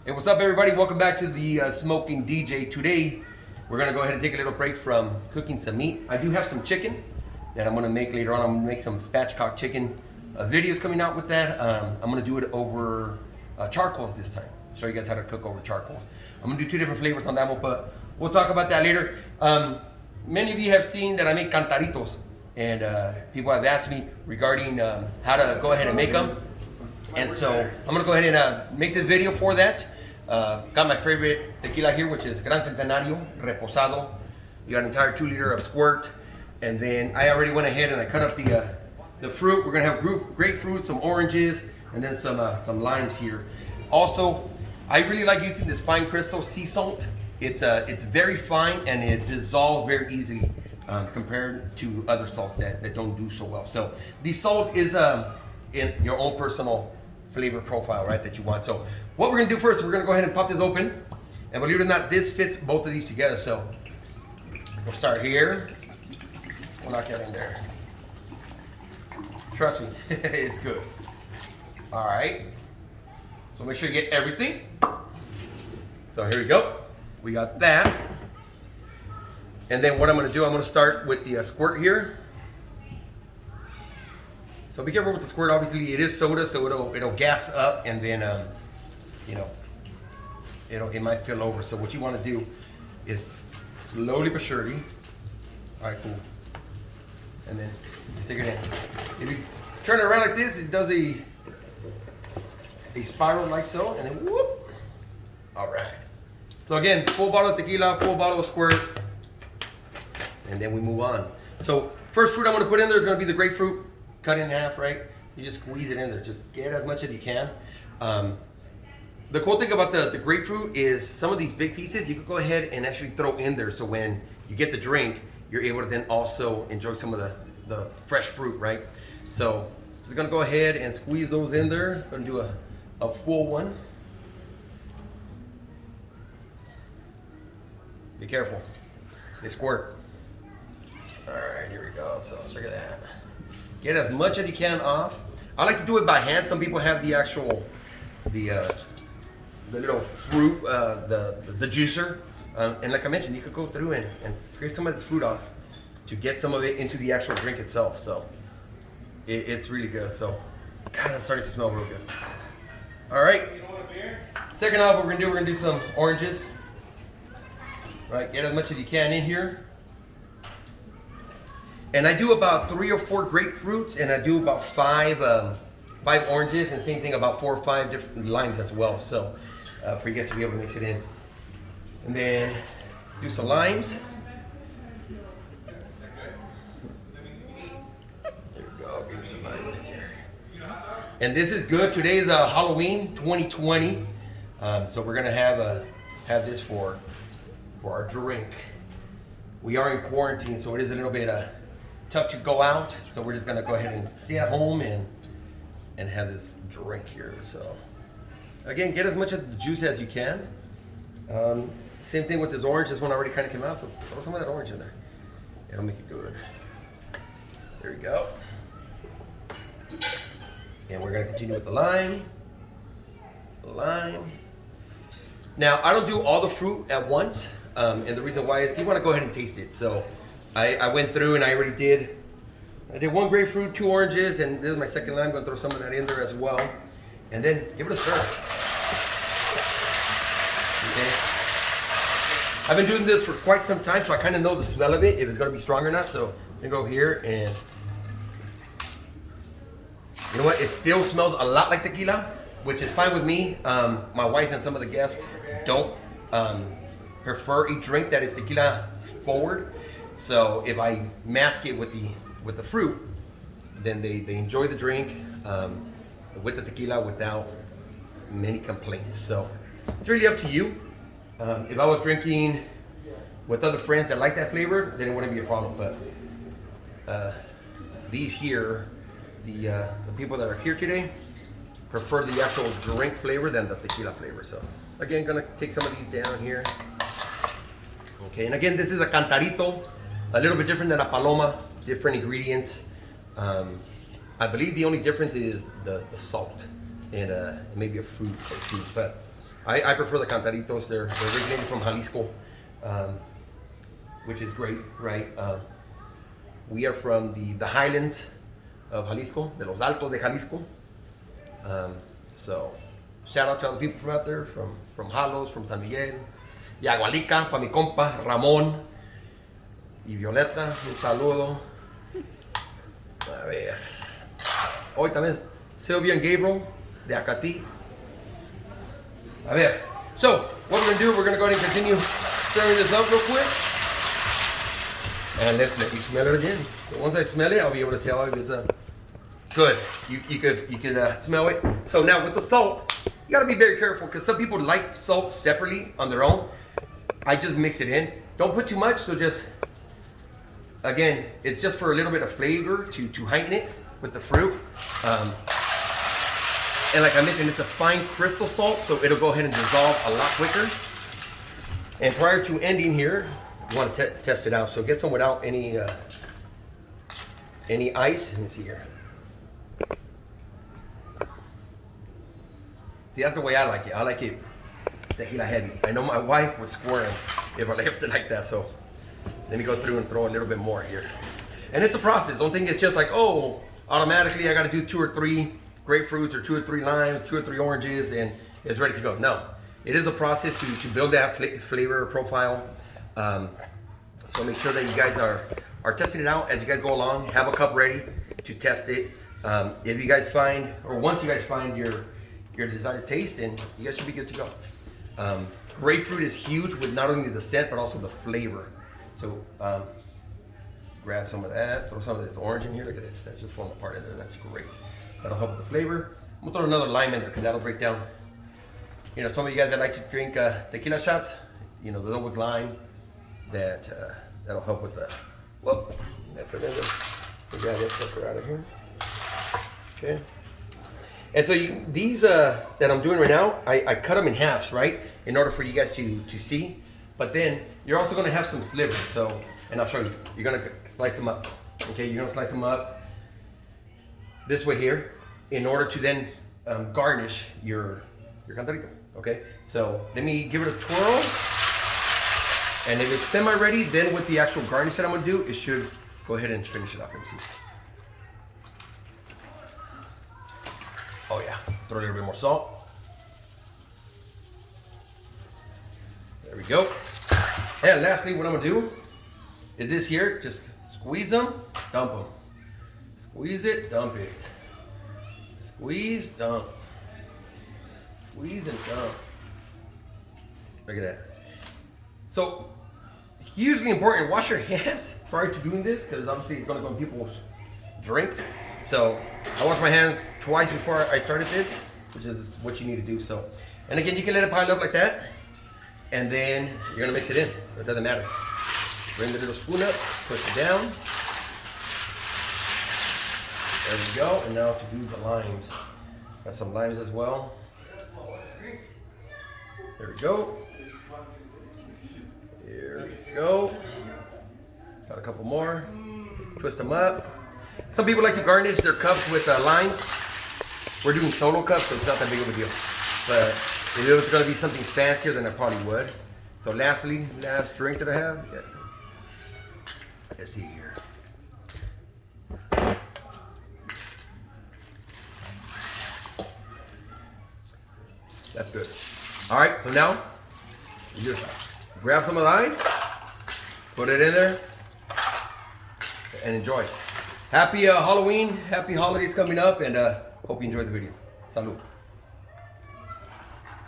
Hey, what's up everybody? Welcome back to the Smoking DJ. Today, we're gonna go ahead and take a little break from cooking some meat. I do have some chicken that I'm gonna make later on. I'm gonna make some spatchcock chicken videos coming out with that. I'm gonna do it over charcoals this time. Show you guys how to cook over charcoals. I'm gonna do 2 different flavors on that one, but we'll talk about that later. Many of you have seen that I make Cantaritos, and people have asked me regarding how to go ahead and make them. And so I'm gonna go ahead and make this video for that. Got my favorite tequila here, which is Gran Centenario Reposado. You got an entire 2 liter of squirt. And then I already went ahead and I cut up the fruit. We're gonna have grapefruit, some oranges, and then some limes here. Also, I really like using this fine crystal sea salt. It's very fine and it dissolves very easily compared to other salts that don't do so well. So the salt is in your own personal flavor profile, right, that you want. So what we're gonna do first, we're gonna go ahead and pop this open. And believe it or not, this fits both of these together. So we'll start here. We'll knock that in there. Trust me, it's good. All right. So make sure you get everything. So here we go. We got that. And then what I'm gonna do, I'm gonna start with the squirt here. So be careful with the squirt. Obviously, it is soda, so it'll gas up, and then it might fill over. So what you want to do is slowly but surely. All right, cool. And then you stick it in. If you turn it around like this, it does a spiral like so, and then whoop. All right. So again, full bottle of tequila, full bottle of squirt, and then we move on. So first fruit I'm going to put in there is going to be the grapefruit. Cut in half, right? You just squeeze it in there. Just get as much as you can. The cool thing about the grapefruit is some of these big pieces you can go ahead and actually throw in there. So when you get the drink, you're able to then also enjoy some of the fresh fruit, right? So we're gonna go ahead and squeeze those in there. Gonna do a full one. Be careful. They squirt. All right, here we go. So look at that. Get as much as you can off. I like to do it by hand. Some people have the actual, the little fruit, the juicer. And like I mentioned, you could go through and scrape some of this fruit off to get some of it into the actual drink itself. So it's really good. So, God, that's starting to smell real good. All right. Second off, what we're gonna do some oranges. Right, get as much as you can in here. And I do about 3 or 4 grapefruits, and I do about 5 oranges, and same thing about 4 or 5 different limes as well. So for you guys to be able to mix it in, and then do some limes. There we go. Give me some limes in here. And this is good. Today is Halloween 2020, so we're gonna have this for our drink. We are in quarantine, so it is a little bit tough to go out, so we're just gonna go ahead and stay at home and have this drink here. So again, get as much of the juice as you can. Same thing with this orange. This one already kind of came out, so throw some of that orange in there. It'll make it good. There we go. And we're gonna continue with the lime. Now I don't do all the fruit at once, and the reason why is you want to go ahead and taste it. So I went through and I already did. I did 1 grapefruit, 2 oranges, and this is my second lime. I'm gonna throw some of that in there as well, and then give it a stir. Okay. I've been doing this for quite some time, so I kind of know the smell of it, if it's gonna be strong or not. So I'm gonna go here, and you know what? It still smells a lot like tequila, which is fine with me. My wife and some of the guests don't prefer a drink that is tequila forward. So if I mask it with the fruit, then they enjoy the drink with the tequila without many complaints. So it's really up to you. If I was drinking with other friends that like that flavor, then it wouldn't be a problem. But these here, the people that are here today, prefer the actual drink flavor than the tequila flavor. So again, gonna take some of these down here. Okay, and again, this is a Cantarito. A little bit different than a paloma, different ingredients. I believe the only difference is the salt and maybe a fruit or two. But I prefer the Cantaritos. They're originated from Jalisco, which is great, right? We are from the highlands of Jalisco, de los Altos de Jalisco. So shout out to all the people from out there, from Jalos, from San Miguel, Yagualica, pa mi compa Ramón y Violeta, un saludo. A ver, hoy también Sylvia and Gabriel de Acatí. A ver, so what we're gonna do, we're gonna go ahead and continue stirring this up real quick. And let me smell it again. So once I smell it, I'll be able to tell if it's good. You could smell it. So now with the salt, you gotta be very careful because some people like salt separately on their own. I just mix it in. Don't put too much, so just, again, it's just for a little bit of flavor to heighten it with the fruit. And like I mentioned, it's a fine crystal salt, so it'll go ahead and dissolve a lot quicker. And prior to ending here, you want to test it out. So get some without any ice. Let me see here. See, that's the way I like it. I like it tequila heavy. I know my wife would squirm if I left it like that, so let me go through and throw a little bit more here. And it's a process. Don't think it's just like, oh, automatically I got to do 2 or 3 grapefruits or 2 or 3 limes, 2 or 3 oranges, and it's ready to go. No, it is a process to build that flavor profile. So make sure that you guys are testing it out as you guys go along. Have a cup ready to test it. If you guys find, or once you guys find your desired taste, and you guys should be good to go. Grapefruit is huge with not only the scent but also the flavor. So grab some of that, throw some of this orange in here. Look at this, that's just falling apart in there. That's great. That'll help with the flavor. I'm gonna throw another lime in there because that'll break down. You know, some of you guys that like to drink tequila shots, you know, there's always lime that'll help with the. Whoop, that's it in there. We got that sucker out of here. Okay. And so these that I'm doing right now, I cut them in halves, right? In order for you guys to see. But then you're also gonna have some slivers. So, and I'll show you. You're gonna slice them up. Okay, you're gonna slice them up this way here, in order to then garnish your cantarito. Okay, so let me give it a twirl. And if it's semi-ready, then with the actual garnish that I'm gonna do, it should go ahead and finish it up. Let me see. Oh yeah, throw a little bit more salt. There we go. And lastly, what I'm gonna do is this here, just squeeze them, dump them. Squeeze it, dump it. Squeeze, dump. Squeeze and dump. Look at that. So, hugely important, wash your hands prior to doing this, because obviously it's gonna go in people's drinks. So, I washed my hands twice before I started this, which is what you need to do. So, and again, you can let it pile up like that, and then you're gonna mix it in, so it doesn't matter. Bring the little spoon up, push it down. There we go, and now to do the limes. Got some limes as well. There we go. Here we go. Got a couple more. Twist them up. Some people like to garnish their cups with limes. We're doing solo cups, so it's not that big of a deal. But if it was going to be something fancier, then I probably would. So lastly, last drink that I have. Yeah. Let's see here. That's good. All right, so now you just grab some of the ice, put it in there, and enjoy. Happy Halloween, happy holidays coming up, and hope you enjoyed the video. Salud.